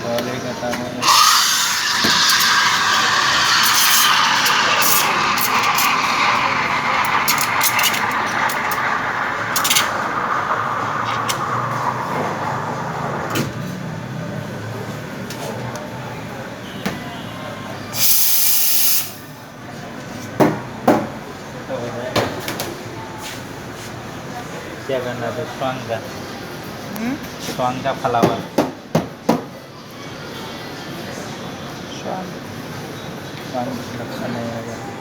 Boleh kata mo. क्या करना है स्वांग का फ्लावर स्वांग स्वांग लक्षण है